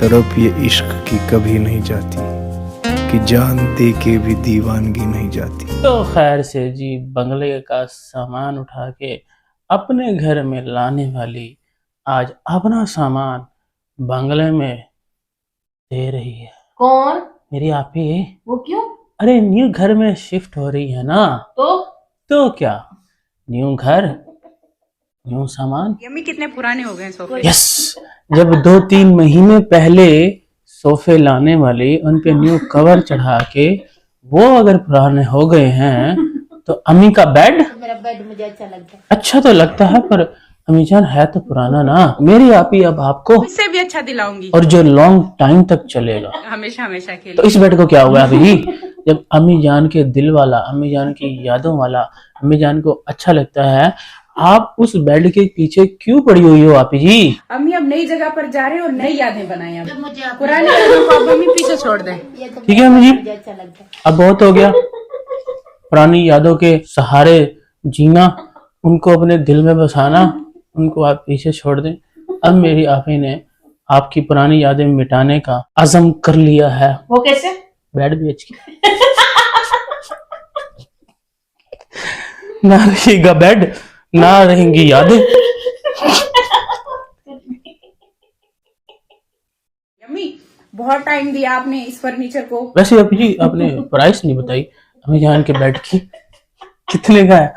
तरफ ये इश्क की कभी नहीं जाती कि जान दे के भी दीवानगी नहीं जाती। तो खैर से जी बंगले का सामान उठा के अपने घर में लाने वाली आज अपना सामान बंगले में दे रही है। कौन? मेरी आप ही। वो क्यों? अरे न्यू घर में शिफ्ट हो रही है ना, तो क्या न्यू घर न्यू सामान। यम्मी कितने पुराने हो गए सोफे। यस, जब 2-3 महीने पहले सोफे लाने वाली उन पे न्यू कवर चढ़ा के वो अगर पुराने हो गए हैं तो अम्मी का बेड मेरा बेड मुझे अच्छा लगता है। अच्छा तो लगता है पर अम्मी जान है तो पुराना ना। मेरी आपी अब आपको इससे भी अच्छा दिलाऊंगी और जो लॉन्ग टाइम तक चलेगा। हमेशा हमेशा के तो लिए। इस बेड को क्या हुआ अभी जब अम्मी जान के दिल वाला, अम्मी जान की यादों वाला, अम्मी जान को अच्छा लगता है, आप उस बेड के पीछे क्यों पड़ी हुई हो आपी जी? अम्मी अब नई जगह पर जा रहे हैं और नई यादें बनाए हैं। तो मुझे पुरानी यादों को अब अम्मी पीछे छोड़ दें। ये तो ठीक है अम्मी जी, मुझे अच्छा लगता है। अब बहुत हो गया पुरानी यादों के सहारे जीना, उनको अपने दिल में बसाना, उनको आप पीछे छोड़ दें। अब मेरी आपी ने आपकी पुरानी यादें मिटाने का अज़म कर लिया है। वो कैसे? बेड बेच के ना रहेगा बेड, ना रहेंगी यादें। यम्मी बहुत टाइम दिया आपने इस फर्नीचर को। वैसे अभी जी आपने प्राइस नहीं बताई हमें जान के बेड की कितने का है,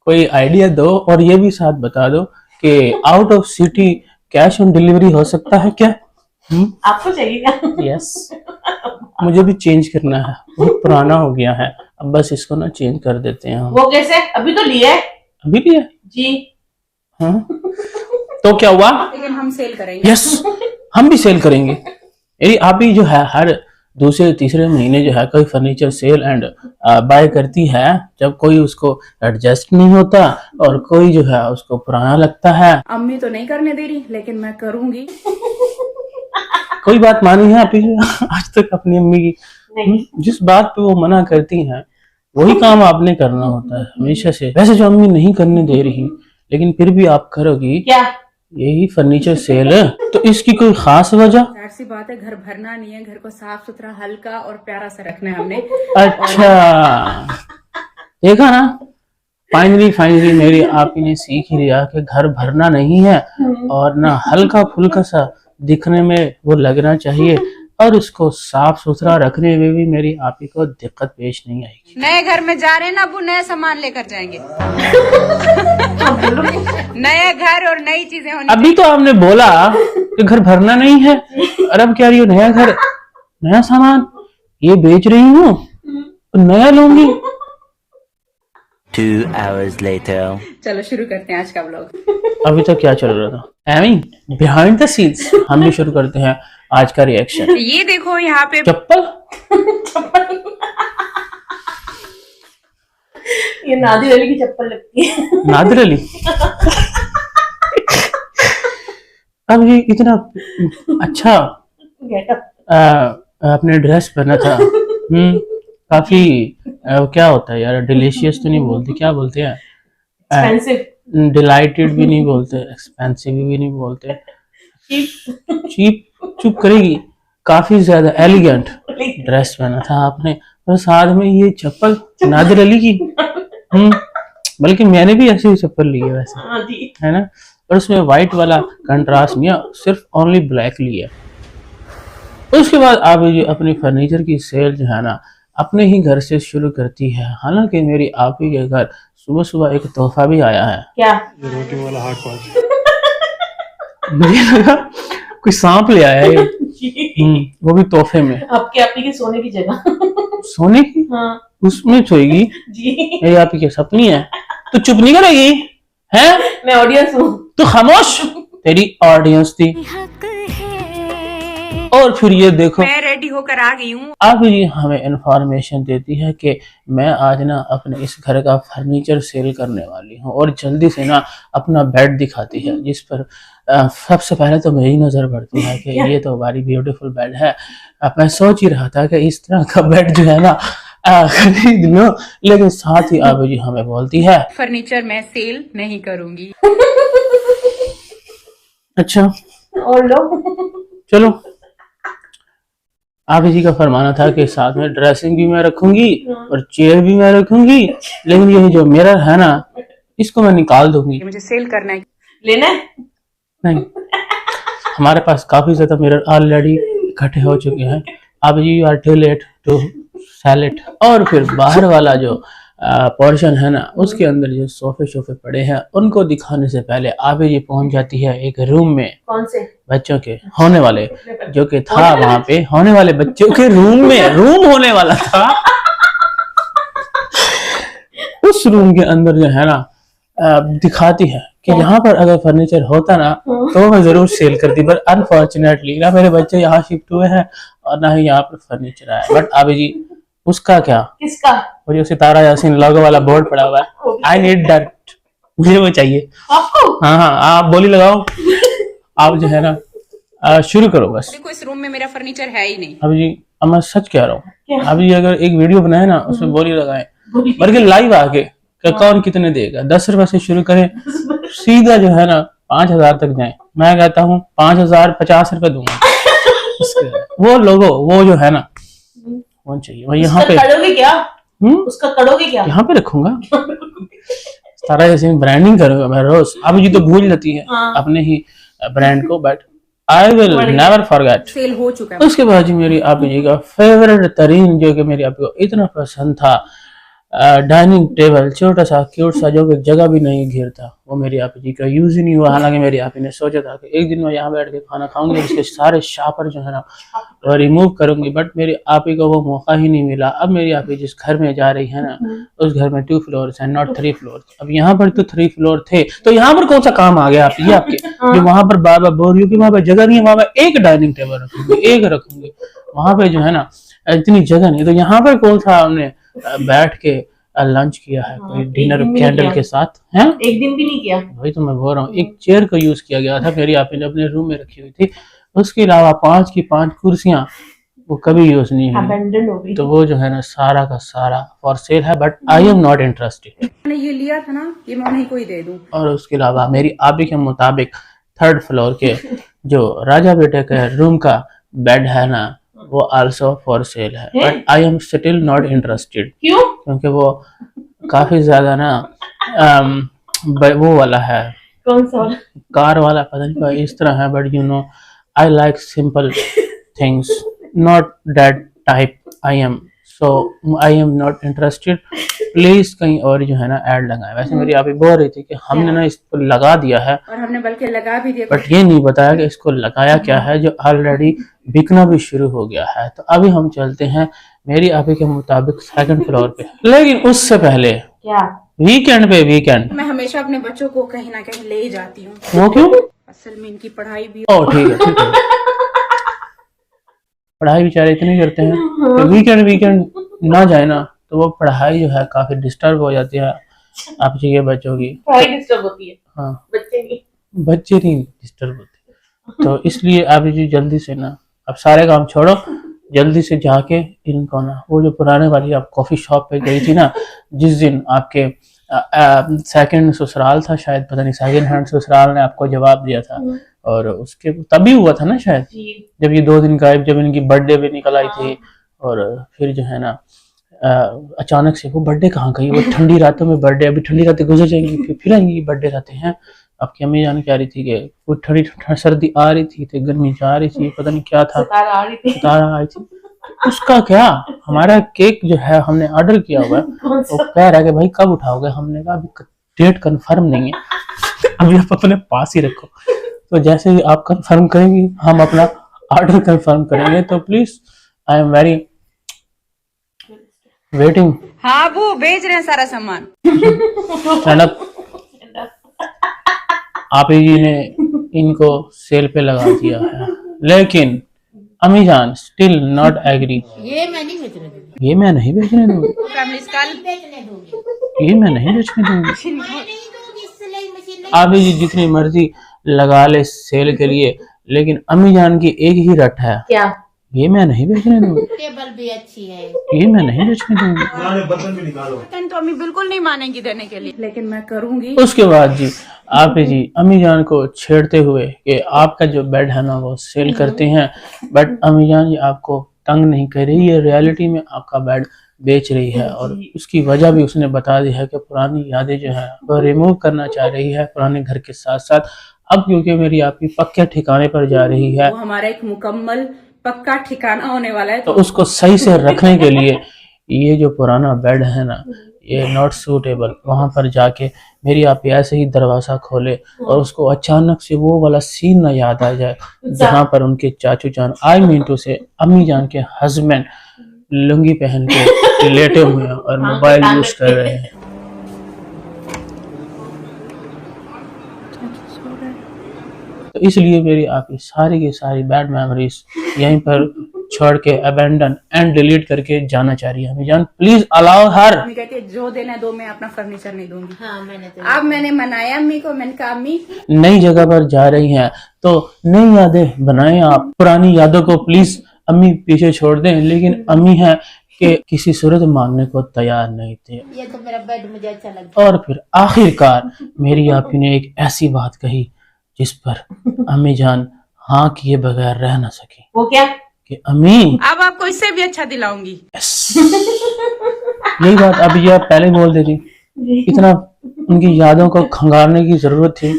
कोई आइडिया दो। और ये भी साथ बता दो कि out of city cash on delivery हो सकता है क्या? आपको चाहिएगा? यस, मुझे भी चेंज करना है, बहुत पुराना हो गया है, अब बस इसको ना चेंज कर देते हैं हम। वो कैसे? अभी तो लिया है अभी भी है जी। हाँ? तो क्या हुआ? लेकिन हम सेल करेंगे। यस, हम भी सेल करेंगे। यानी आप ही जो है हर दूसरे तीसरे महीने जो है कोई फर्नीचर सेल एंड बाय करती है, जब कोई उसको एडजस्ट नहीं होता और कोई जो है उसको पुराना लगता है। अम्मी तो नहीं करने दे रही लेकिन मैं करूंगी। कोई बात मानी है आप ही आज तक अपनी अम्मी की? जिस बात पे वो मना करती हैं वही काम आपने करना होता है हमेशा से। वैसे जो अम्मी नहीं करने दे रही लेकिन फिर भी आप करोगी क्या? यही फर्नीचर सेल है, तो इसकी कोई खास वजह? जाहिर सी बात है, घर भरना नहीं है, घर को साफ सुथरा हल्का और प्यारा सा रखना है हमने। अच्छा देखा ना, फाइनली मेरी आप ही ने सीख ही लिया कि घर भरना नहीं है और ना हल्का फुल्का सा दिखने में वो लगना चाहिए, और उसको साफ सुथरा रखने में भी मेरी आप ही को दिक्कत पेश नहीं आएगी। नए घर में जा रहे हैं ना अबू, नया सामान लेकर जाएंगे। नए घर और नई चीजें होनी। अभी तो आपने बोला कि घर भरना नहीं है और अब कह रही हो नया घर नया सामान, ये बेच रही हूँ तो नया लूंगी। 2 hours later. चलो शुरू करते हैं आज का व्लॉग। अभी तो क्या चल रहा था एमी बिहाइंड द सीन्स, हम भी शुरू करते हैं आज का रिएक्शन। ये देखो यहाँ पे चप्पल ये नादिर अली की चप्पल लगती है। नादिर अली अब ये इतना अच्छा आपने ड्रेस पहना था, काफी क्या होता है यार, डिलीशियस तो नहीं बोलते, क्या बोलते हैं? एक्सपेंसिव। डिलाइटेड भी नहीं बोलते, एक्सपेंसिव भी नहीं बोलते, चीप चुप करेगी, काफी ज्यादा एलिगेंट ड्रेस पहना था आपने और साथ में ये चप्पल नादिर अली की। बल्कि मैंने भी ऐसी ही चप्पल ली है वैसे, हाँ जी। है ना, और उसमें व्हाइट वाला कंट्रास्ट नहीं है, सिर्फ ओनली ब्लैक लिया। उसके बाद आप ये अपनी फर्नीचर की सेल जो है ना अपने ही घर से शुरू करती है। हालांकि मेरी आप ही के घर सुबह सुबह एक तोहफा भी आया है। क्या? रोटी वाला हाथ पास मुझे लगा कोई सांप ले आया है, वो भी तोहफे में। आपके आप ही के सोने की जगह। सोने की? हाँ उसमें सोएगी? जी। मेरी आप ही के सपनी है, तो चुप नहीं करेगी है? मैं ऑडियंस हूँ। तो खामोश, तेरी ऑडियंस थी। और फिर ये देखो मैं रेडी होकर आ गई हूँ। अब ये हमें इंफॉर्मेशन देती है कि मैं आज ना अपने इस घर का फर्नीचर सेल करने वाली हूँ, और जल्दी से ना अपना बेड दिखाती है, जिस पर सबसे पहले तो मेरी नजर पड़ती है कि ये तो बड़ी ब्यूटीफुल बेड है। अब मैं सोच ही रहा था कि इस तरह का बेड जो है ना खरीद लो, लेकिन साथ ही अब जी हमें बोलती है फर्नीचर मैं सेल नहीं करूंगी। अच्छा और लो। चलो आप जी का फरमाना था कि साथ में ड्रेसिंग भी मैं रखूंगी और चेयर भी मैं रखूंगी, लेकिन ये जो मिरर है ना, इसको मैं निकाल दूंगी। मुझे सेल करना है। लेना है? नहीं, हमारे पास काफी ज्यादा मिरर ऑलरेडी इकट्ठे हो चुके हैं। अब you are too late to sell it. और फिर बाहर वाला जो पोर्शन है ना, उसके अंदर जो सोफे शोफे पड़े हैं, उनको दिखाने से पहले आप ये पहुंच जाती है एक रूम में, कौन से? बच्चों के होने वाले, जो कि था वहां पे होने वाले बच्चों के रूम में, रूम होने वाला था। उस रूम के अंदर जो है ना दिखाती है कि यहाँ पर अगर फर्नीचर होता ना तो मैं जरूर सेल करती, पर अनफॉर्चुनेटली ना मेरे बच्चे यहाँ शिफ्ट हुए हैं और ना ही यहाँ पर फर्नीचर आया। बट अभी जी उसका क्या, किसका? वो जो सितारा यासीन लोगो वाला बोर्ड पड़ा हुआ है, आई नीड दैट, मुझे वो चाहिए। आपको? हाँ हाँ, आप बोली लगाओ, आप जो है ना शुरू करो बस। देखो इस रूम में मेरा फर्नीचर है ही नहीं। अभी जी अब मैं सच कह रहा हूँ, अभी अगर एक वीडियो बनाए ना उसमें बोली लगाए, बोली। बल्कि लाइव आके कि कौन कितने देगा, 10 रुपए से शुरू करें, सीधा जो है ना 5,000 तक जाए। मैं कहता हूँ 5,050 रुपए दूंगा। वो लोगो वो जो है ना वो चाहिए, वही यहाँ पे करोगे क्या? उसका करोगे क्या? यहाँ पे रखूंगा, सारा जैसे ब्रांडिंग करूंगा मैं रोज। अब जी तो भूल जाती है अपने ही ब्रांड को, but I will never forget. Sale हो चुका है। उसके बाद जी मेरी आप जी का फेवरेट तरीन जो कि मेरी आपको इतना पसंद था, डाइनिंग टेबल, छोटा सा क्यूट सा, जो कि जगह भी नहीं घेरता, वो मेरी आप जी का यूज ही नहीं हुआ। हालांकि मेरी आप ने सोचा था कि एक दिन मैं यहाँ बैठ के खाना खाऊंगी, इसके सारे शापर जो है ना वो रिमूव करूंगी, बट मेरी आप ही को वो मौका ही नहीं मिला। अब मेरी आप ही जिस घर में जा रही है ना, उस घर में 2 फ्लोर्स हैं, नॉट 3 फ्लोर्स। अब यहाँ पर तो 3 फ्लोर थे, तो यहाँ पर कौन सा काम आ गया आप ये आपके, जो वहां पर बार बार बोल रही हूँ कि वहां पर जगह नहीं है, वहां पर एक डाइनिंग टेबल रखूंगी, एक रखूंगी, वहां पे जो है ना इतनी जगह नहीं, तो यहाँ पर कौन सा हमने बैठ के लंच किया है, कोई डिनर कैंडल के साथ है। एक दिन भी नहीं किया। वही तो मैं बोल रहा हूँ, एक चेयर का यूज किया गया था, मेरी आप ने अपने रूम में रखी हुई थी। उसके अलावा 5 की 5 कुर्सियां वो कभी यूज नहीं हुई, अबेंडन हो गई। तो वो जो है ना सारा का सारा फॉर सेल है, but I am not interested. मैंने ये लिया था ना, ये मैं उन्हीं को ही दे दूं। और उसके अलावा मेरी आबी के मुताबिक 3rd फ्लोर के जो राजा बेटे के रूम का बेड है ना, वो आल्सो फॉर सेल है, but I am still not interested. क्यों? क्योंकि वो काफी ज्यादा ना वो वाला है, कौन सा वाला? कार वाला, पता नहीं इस तरह है, but you know I like simple things, not that type I am, so I am not interested. Please कहीं और जो है ना ऐड लगाए। वैसे मेरी आप ही बोल रही थी कि हमने ना इसको लगा दिया है, और हमने बल्कि लगा भी दिया, बट ये नहीं बताया कि इसको लगाया क्या है, जो ऑलरेडी बिकना भी शुरू हो गया है। तो अभी हम चलते हैं मेरी आप ही के मुताबिक 2nd फ्लोर पे, लेकिन उससे पहले क्या? वीकेंड पे, वीकेंड मैं हमेशा अपने बच्चों को कहीं ना कहीं ले ही जाती हूँ। वो क्यों? असल में इनकी पढ़ाई भी। ओ ठीक है, ठीक है। पढ़ाई बेचारे इतनी करते हैं कि वीकेंड वीकेंड ना जाए ना तो वो पढ़ाई जो है काफी डिस्टर्ब हो जाती है आप जी के बच्चों की। पढ़ाई डिस्टर्ब होती है। हाँ, बच्चे की। बच्चे नहीं डिस्टर्ब होते, तो इसलिए आप जी जल्दी से ना अब सारे काम छोड़ो, जल्दी से जाके इनको ना वो जो पुराने वाली आप कॉफी शॉप पे गई थी ना, जिस दिन आपके 2nd ससुराल था शायद, पता नहीं 2nd हैंड ससुराल ने आपको जवाब दिया था, और उसके तभी हुआ था ना शायद, जब ये 2 दिन गायब, जब इनकी बर्थडे भी निकल आई थी, और फिर जो है ना अचानक से वो बर्थडे कहाँ गई, वो ठंडी रातों में बर्थडे, अभी ठंडी रातें गुजर जाएंगी फिर आएंगी बर्थडे रातें हैं। आपकी अम्मी जान कह रही थी कि वो ठंडी सर्दी आ रही थी, तो गर्मी जा रही थी, पता नहीं क्या था, सितारा आ रही थी। सितारा आई थी। उसका क्या, हमारा केक जो है हमने ऑर्डर किया हुआ है, वो कह रहा है कि भाई कब उठाओगे, हमने कहा अभी डेट कंफर्म नहीं है, अभी आप अपने पास ही रखो, तो जैसे ही आप कंफर्म करेंगी हम अपना ऑर्डर कंफर्म करेंगे, तो please I am very waiting. हाँ वो बेच रहे हैं सारा सामान। Stand up. आप ही ने इनको सेल पे लगा दिया है, लेकिन अम्मी जान स्टिल नॉट एग्री। ये मैं नहीं बेचने दूंगी, ये मैं नहीं बेचने दूंगी, बेचने दूंगी, ये मैं नहीं बेचने दूंगी। मैं नहीं दूंगी, सिलाई मशीन नहीं। आप ही जितनी मर्जी लगा ले सेल के लिए, लेकिन अम्मी जान की एक ही रट है, क्या? ये मैं नहीं बेचने दूंगी, टेबल भी अच्छी है, ये मैं नहीं बेचने दूंगी। बर्तन तो अम्मी बिल्कुल नहीं मानेंगी देने के लिए, लेकिन मैं करूंगी। उसके बाद जी आप ही जी अम्मी जान को छेड़ते हुए कि आपका जो बेड है ना वो सेल करते हैं, बट अम्मी जान जी आपको तंग नहीं कर रही, ये रियलिटी में आपका बेड बेच रही है। और उसकी वजह भी उसने बता दी है कि पुरानी यादें जो है वो रिमूव करना चाह रही है पुराने घर के साथ साथ। अब क्योंकि मेरी आपकी पक्के ठिकाने पर जा रही है, वो हमारा एक मुकम्मल पक्का ठिकाना होने वाला है। तो उसको सही से रखने के लिए ये जो पुराना बेड है ना, ये नॉट सूटेबल। वहां पर जाके मेरी आप ऐसे ही दरवाजा खोले और उसको अचानक से वो वाला सीन ना याद आ जाए जहां पर उनके चाचू जान, आई मीन टू से अम्मी जान के हस्बैंड लुंगी पहन के लेटे हुए हैं और मोबाइल यूज कर रहे हैं। तो इसलिए मेरी आपकी सारी की सारी बैड मेमोरीज यहीं पर छोड़ के अबेंडन एंड डिलीट करके जाना चाह रही है। हमें जान प्लीज अलाउ हर। अम्मी कहती है जो देना है दो, मैं अपना फर्नीचर नहीं दूंगी। हाँ मैंने तो अब मैंने मनाया अम्मी को, मैंने कहा अम्मी नई जगह पर जा रही हैं तो नई यादें बनाएं आप, पुरानी यादों को प्लीज अम्मी पीछे छोड़ दें। लेकिन अम्मी है कि किसी सूरत मानने को तैयार नहीं थे। ये तो मेरा बेड मुझे अच्छा लगता और फिर आखिरकार मेरी आपी ने एक ऐसी बात कही जिस पर अम्मी जान हाँ किए बगैर रह ना सकी वो क्या? कि अम्मी अब आपको इससे भी अच्छा दिलाऊंगी। यही बात अभी आप पहले बोल देती, इतना उनकी यादों को खंगारने की जरूरत थी।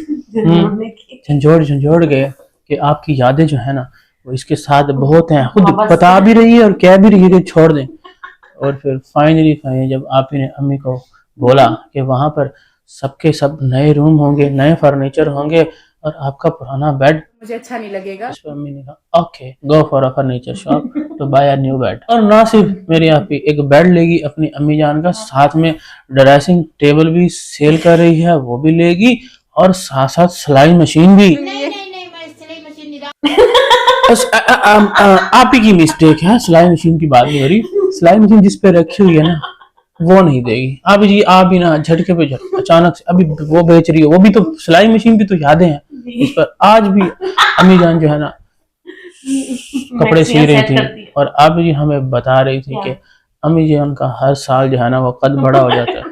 झंझोड़ झंझोड़ गए कि आपकी यादें जो है ना वो इसके साथ बहुत हैं, खुद बता भी रही है और कह भी रही है कि छोड़ दें। और फिर फाइनली जब आप ने अम्मी को बोला कि वहां पर सबके सब नए रूम होंगे, नए फर्नीचर होंगे और आपका पुराना बेड, मुझे अच्छा नहीं लगेगा। इस पर अम्मी ने कहा okay go for a furniture shop to buy a new bed. और ना सिर्फ मेरी आपी एक बेड लेगी अपनी अम्मी जान का, साथ में ड्रेसिंग टेबल भी सेल कर रही है, वो भी लेगी और साथ साथ सिलाई मशीन भी। नहीं मैं सिलाई मशीन नहीं रहा। बस आप ही की मिस्टेक है, सिलाई मशीन की बात नहीं हो रही। सिलाई मशीन जिस पे रखी हुई है ना वो नहीं देगी। आप जी आप ही ना झटके पे अचानक से अभी वो बेच रही है, वो भी तो सिलाई मशीन भी तो यादें हैं उस पर। आज भी अम्मी जान जो है ना कपड़े सी रही थी और अब जी हमें बता रही थी कि अम्मी जान का हर साल जो है ना वो कद बड़ा हो जाता है।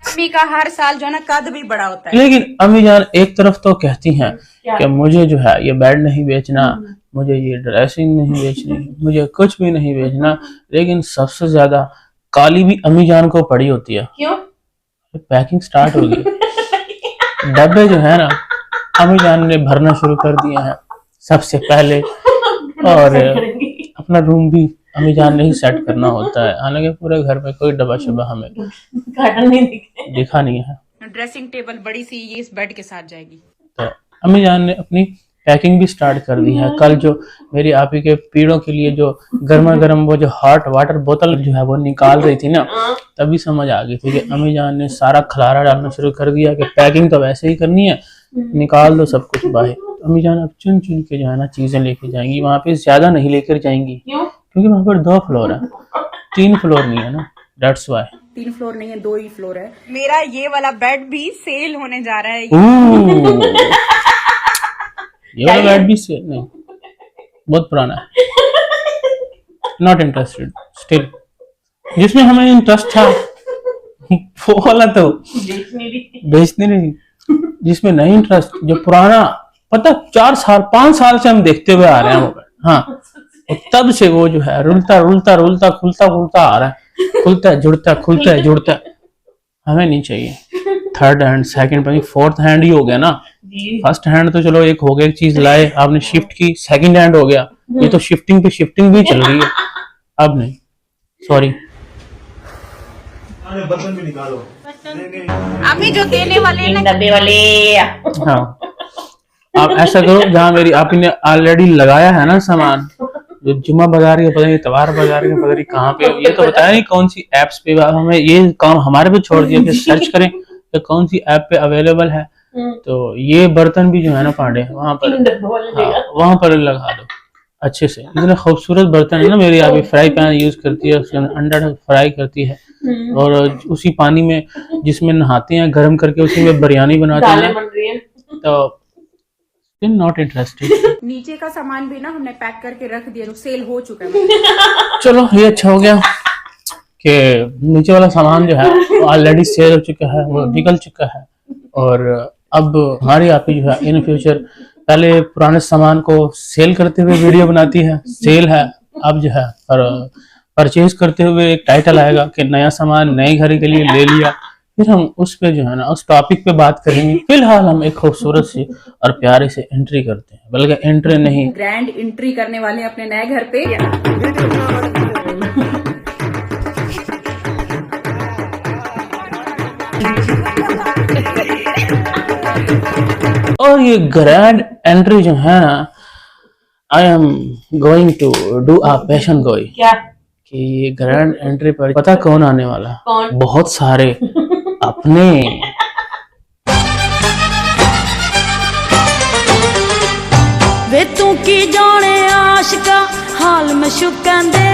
अम्मी का हर साल जो है ना कद भी बड़ा होता है। लेकिन अम्मी जान एक तरफ तो कहती हैं कि मुझे जो है ये बेड नहीं बेचना, मुझे ये ड्रेसिंग नहीं बेचनी, मुझे कुछ भी नहीं बेचना, लेकिन सबसे ज्यादा काली भी अम्मी जान को पड़ी होती है। क्यों? पैकिंग स्टार्ट हो गई। डब्बे जो है ना अम्मी जान ने भरना शुरू कर दिए हैं सबसे पहले, और अपना रूम भी अम्मी जान ने ही सेट करना होता है। हालांकि पूरे घर में कोई डब्बा शब्बा हमें दिखा नहीं है। ड्रेसिंग टेबल बड़ी सी ये इस बेड के साथ जाएगी। तो अम्मी जान ने अपनी पैकिंग भी स्टार्ट कर दी है। कल जो मेरी आपी के पीड़ों के लिए जो गर्मा गर्म वो जो हॉट वाटर बोतल जो है वो निकाल रही थी ना, तभी समझ आ गई थी कि अम्मी जान ने सारा खलारा डालना शुरू कर दिया कि पैकिंग तो वैसे ही करनी है, निकाल दो सब कुछ बाहर। अम्मी जान अब चुन चुन के जो है ना चीजें लेके जाएंगी, वहां पे ज्यादा नहीं लेकर जाएंगी क्योंकि वहां पर 2 फ्लोर है, 3 फ्लोर नहीं है ना, दैट्स व्हाई। 3 फ्लोर नहीं है, 2 ही फ्लोर है। मेरा ये वाला बेड भी सेल होने जा रहा है। ये वाला बेड भी सेल नहीं, बहुत पुराना है, नॉट इंटरेस्टेड स्टिल। जिसमें हमें इंटरेस्ट था वो वाला तो बेचने नहीं, जिसमें नहीं इंटरेस्ट, जो पुराना पता 4 साल 5 साल से हम देखते हुए आ रहे हैं वो बेड, हाँ, और तब से वो जो है रुलता रुलता रुलता खुलता खुलता आ रहा है, खुलता है जुड़ता है, खुलता है जुड़ता है। हमें नहीं चाहिए 3rd hand, 2nd hand, 4th hand ही हो गया ना। 1st हैंड तो चलो एक हो गया, एक चीज लाए आपने शिफ्ट की, 2nd हैंड हो गया, ये तो शिफ्टिंग पे शिफ्टिंग भी चल रही है। अब नहीं, सॉरी। बर्तन भी निकालो। अम्मी जो देने वाले हैं ना डब्बे वाले। हाँ, आप ऐसा करो, जहाँ मेरी आपी ने ऑलरेडी लगाया है ना सामान, जो जुम्मा बाजार के पता नहीं, तवार बाजार के पता नहीं कहाँ पे, ये तो बताया नहीं कौन सी एप्स पे, हमें ये काम हमारे पे छोड़ दिया कि सर्च करें कि कौन सी ऐप पे अवेलेबल है। तो ये बर्तन भी जो है ना पांडे वहां पर, हाँ, वहां पर लगा दो अच्छे से। इतने खूबसूरत बर्तन है ना मेरी आपी, फ्राई पैन यूज करती है, उसके अंदर अंडा फ्राई करती है और उसी पानी में जिसमें नहाते हैं गर्म करके उसी में बिरयानी बनाते हैं। तो नॉट इंटरेस्टेड। नीचे का सामान भी ना हमने पैक करके रख दिया, सेल हो चुका है। चलो ये अच्छा हो गया कि नीचे वाला सामान जो है वो ऑलरेडी सेल हो चुका है, वो निकल चुका है। और अब हमारी आपकी जो है इन फ्यूचर पहले पुराने सामान को सेल करते हुए वीडियो बनाती है, सेल है, अब जो है परचेज करते हुए एक टाइटल आएगा कि नया सामान नए घर के लिए ले लिया। फिर हम उस पे जो है ना उस टॉपिक पे बात करेंगे। फिलहाल हम एक खूबसूरत सी और प्यारी से एंट्री करते हैं, बल्कि एंट्री नहीं, ग्रैंड एंट्री करने वाले हैं अपने नए घर पे। और ये ग्रैंड एंट्री जो है ना, I am going to do a passion गोई, क्या? कि ये ग्रैंड एंट्री पर पता कौन आने वाला? कौन? बहुत सारे अपने। वे तू की जाने आशिका हाल में शुकंदे